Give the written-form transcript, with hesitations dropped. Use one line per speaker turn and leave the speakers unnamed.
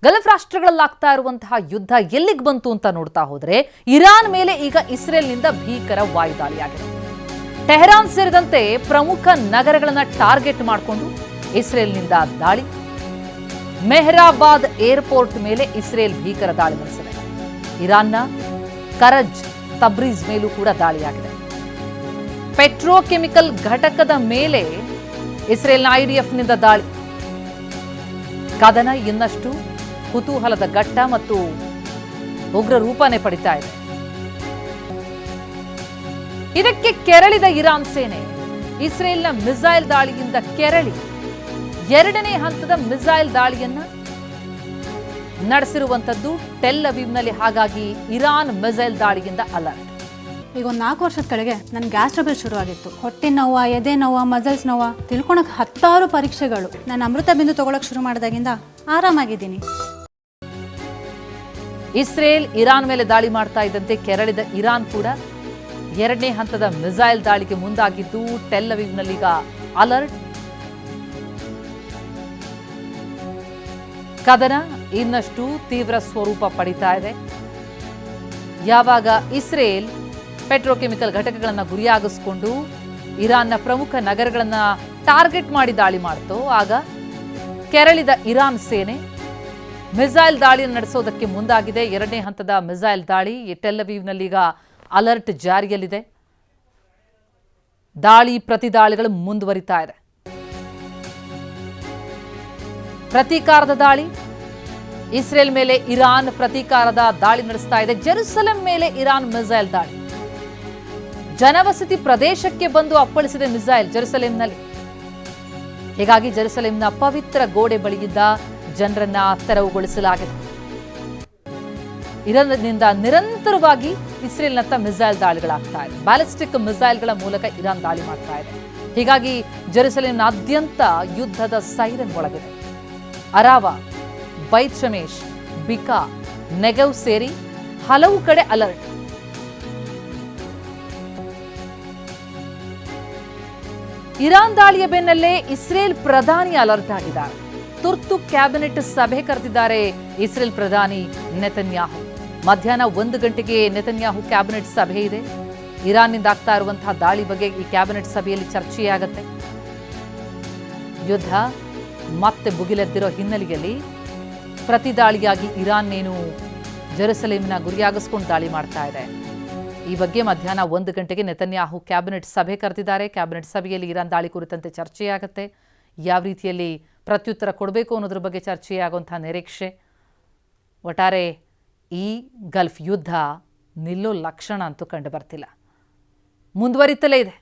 Gulf ರಾಷ್ಟ್ರಗಳಲ್ಲಾಗ್ತಾ ಇರುವಂತಹ ಯುದ್ಧ ಎಲ್ಲಿಗೆ ಬಂತು ಅಂತ ನೋಡ್ತಾ ಹೋದ್ರೆ ಇರಾನ್ ಮೇಲೆ ಈಗ ಇಸ್ರೇಲ್ನಿಂದ ಭೀಕರ ವಾಯುದಾಳಿಯಾಗಿದೆ. ಟೆಹರಾನ್ ಸೇರಿದಂತೆ ಪ್ರಮುಖ ನಗರಗಳನ್ನ ಟಾರ್ಗೆಟ್ ಮಾಡಿಕೊಂಡು ಇಸ್ರೇಲ್ನಿಂದ ದಾಳಿ. ಮೆಹರಾಬಾದ್ ಏರ್ಪೋರ್ಟ್ ಮೇಲೆ ಇಸ್ರೇಲ್ ಭೀಕರ ದಾಳಿ ನಡೆಸಿದೆ. ಇರಾನ್ನ ಕರಜ್ ತಬ್ರೀಜ್ ಮೇಲೂ ಕೂಡ ದಾಳಿಯಾಗಿದೆ. ಪೆಟ್ರೋಕೆಮಿಕಲ್ ಘಟಕದ ಮೇಲೆ ಇಸ್ರೇಲ್ನ ಐಡಿಎಫ್ನಿಂದ ದಾಳಿ. ಕದನ ಇನ್ನಷ್ಟು ಕುತೂಹಲದ ಘಟ್ಟ ಮತ್ತು ಉಗ್ರ ರೂಪನೇ ಪಡಿತಾ ಇದೆ. ಇದಕ್ಕೆ ಕೆರಳಿದ ಇರಾನ್ ಸೇನೆ ಇಸ್ರೇಲ್ನ ಮಿಸೈಲ್ ದಾಳಿಯಿಂದ ಕೆರಳಿ ಎರಡನೇ ಹಂತದ ಮಿಸೈಲ್ ದಾಳಿಯನ್ನ ನಡೆಸಿರುವಂತದ್ದು ಟೆಲ್ ಅವೀವ್ನಲ್ಲಿ. ಹಾಗಾಗಿ ಇರಾನ್ ಮಿಸೈಲ್ ದಾಳಿಯಿಂದ ಅಲರ್ಟ್.
ಈಗ ಒಂದು 4 ವರ್ಷದ ಕೆಳಗೆ ನನ್ನ ಗ್ಯಾಸ್ ಟ್ರಬಲ್ ಶುರುವಾಗಿತ್ತು. ಹೊಟ್ಟೆ ನೋವು, ಎದೆ ನೋವು, ಮಸಲ್ಸ್ ನೋವು ತಿಳ್ಕೊಳಕ್ಕೆ 10 ಪರೀಕ್ಷೆಗಳು. ನಾನು ಅಮೃತ ಬಿಂದು ತಗೊಳಕ್ ಶುರು ಮಾಡಿದಾಗಿಂದ ಆರಾಮಾಗಿದ್ದೀನಿ.
ಇಸ್ರೇಲ್ ಇರಾನ್ ಮೇಲೆ ದಾಳಿ ಮಾಡ್ತಾ ಇದ್ದಂತೆ ಕೆರಳಿದ ಇರಾನ್ ಕೂಡ ಎರಡನೇ ಹಂತದ ಮಿಸೈಲ್ ದಾಳಿಗೆ ಮುಂದಾಗಿದ್ದು ಟೆಲ್ ಅವೀವ್ನಲ್ಲೀಗ ಅಲರ್ಟ್. ಕದನ ಇನ್ನಷ್ಟು ತೀವ್ರ ಸ್ವರೂಪ ಪಡಿತಾ ಇದೆ. ಯಾವಾಗ ಇಸ್ರೇಲ್ ಪೆಟ್ರೋಕೆಮಿಕಲ್ ಘಟಕಗಳನ್ನು ಗುರಿಯಾಗಿಸಿಕೊಂಡು ಇರಾನ್ನ ಪ್ರಮುಖ ನಗರಗಳನ್ನು ಟಾರ್ಗೆಟ್ ಮಾಡಿ ದಾಳಿ ಮಾಡ್ತೋ ಆಗ ಕೆರಳಿದ ಇರಾನ್ ಸೇನೆ ಮಿಸೈಲ್ ದಾಳಿಯನ್ನು ನಡೆಸೋದಕ್ಕೆ ಮುಂದಾಗಿದೆ. ಎರಡನೇ ಹಂತದ ಮಿಸೈಲ್ ದಾಳಿ. ಟೆಲ್ ಅವೀವ್ನಲ್ಲೀಗ ಅಲರ್ಟ್ ಜಾರಿಯಲ್ಲಿದೆ. ದಾಳಿ ಪ್ರತಿದಾಳಿಗಳು ಮುಂದುವರಿತಾ ಇದೆ. ಪ್ರತೀಕಾರದ ದಾಳಿ. ಇಸ್ರೇಲ್ ಮೇಲೆ ಇರಾನ್ ಪ್ರತೀಕಾರದ ದಾಳಿ ನಡೆಸ್ತಾ ಇದೆ. ಜೆರುಸಲೆಂ ಮೇಲೆ ಇರಾನ್ ಮಿಸೈಲ್ ದಾಳಿ. ಜನವಸತಿ ಪ್ರದೇಶಕ್ಕೆ ಬಂದು ಅಪ್ಪಳಿಸಿದೆ ಮಿಸೈಲ್ ಜೆರುಸಲೆಂನಲ್ಲಿ. ಹೀಗಾಗಿ ಜೆರುಸಲೆಂನ ಪವಿತ್ರ ಗೋಡೆ ಬಳಿಯಿದ್ದ ಜನರನ್ನ ತೆರವುಗೊಳಿಸಲಾಗಿದೆ. ಇರಾನ್ನಿಂದ ನಿರಂತರವಾಗಿ ಇಸ್ರೇಲ್ನತ್ತ ಮಿಸೈಲ್ ದಾಳಿಗಳಾಗ್ತಾ ಇದೆ. ಬ್ಯಾಲಿಸ್ಟಿಕ್ ಮಿಸೈಲ್ಗಳ ಮೂಲಕ ಇರಾನ್ ದಾಳಿ ಮಾಡ್ತಾ ಇದೆ. ಹೀಗಾಗಿ ಜೆರುಸಲೆಂನಾದ್ಯಂತ ಯುದ್ಧದ ಸೈರನ್ ಮೊಳಗಿದೆ. ಅರಾವಾ, ಬೈತ್ ಶಮೇಶ್, ಬಿಕಾ, ನೆಗೆವ್ ಸೇರಿ ಹಲವು ಕಡೆ ಅಲರ್ಟ್. ಇರಾನ್ ದಾಳಿಯ ಬೆನ್ನಲ್ಲೇ ಇಸ್ರೇಲ್ ಪ್ರಧಾನಿ ಅಲರ್ಟ್ ಆಗಿದ್ದಾರೆ. ತುರ್ತು ಕ್ಯಾಬಿನೆಟ್ ಸಭೆ ಕರೆದಿದ್ದಾರೆ ಇಸ್ರೇಲ್ ಪ್ರಧಾನಿ ನೆತನ್ಯಾಹು. ಮಧ್ಯಾಹ್ನ 1 ಗಂಟೆಗೆ ನೆತನ್ಯಾಹು ಕ್ಯಾಬಿನೆಟ್ ಸಭೆ ಇದೆ. ಇರಾನ್ನಿಂದ ಆಗ್ತಾ ಇರುವಂತಹ ದಾಳಿ ಬಗ್ಗೆ ಈ ಕ್ಯಾಬಿನೆಟ್ ಸಭೆಯಲ್ಲಿ ಚರ್ಚೆಯಾಗುತ್ತೆ. ಯುದ್ಧ ಮತ್ತೆ ಭುಗಿಲೆದ್ದಿರೋ ಹಿನ್ನೆಲೆಯಲ್ಲಿ ಪ್ರತಿದಾಳಿಯಾಗಿ ಇರಾನ್ ಏನು ಜೆರುಸಲೆಂನ ಗುರಿಯಾಗಿಸ್ಕೊಂಡು ದಾಳಿ ಮಾಡ್ತಾ ಇದೆ. ಈ ಬಗ್ಗೆ ಮಧ್ಯಾಹ್ನ 1 ಗಂಟೆಗೆ ನೆತನ್ಯಾಹು ಕ್ಯಾಬಿನೆಟ್ ಸಭೆ ಕರೆದಿದ್ದಾರೆ. ಕ್ಯಾಬಿನೆಟ್ ಸಭೆಯಲ್ಲಿ ಇರಾನ್ ದಾಳಿ ಕುರಿತಂತೆ ಚರ್ಚೆಯಾಗುತ್ತೆ. ಯಾವ ರೀತಿಯಲ್ಲಿ ಪ್ರತ್ಯುತ್ತರ ಕೊಡಬೇಕು ಅನ್ನೋದ್ರ ಬಗ್ಗೆ ಚರ್ಚೆಯಾಗುವಂತಹ ನಿರೀಕ್ಷೆ. ಒಟ್ಟಾರೆ ಈ ಗಲ್ಫ್ ಯುದ್ಧ ನಿಲ್ಲೋ ಲಕ್ಷಣ ಅಂತೂ ಕಂಡು ಬರ್ತಿಲ್ಲ, ಮುಂದುವರಿತಲೇ ಇದೆ.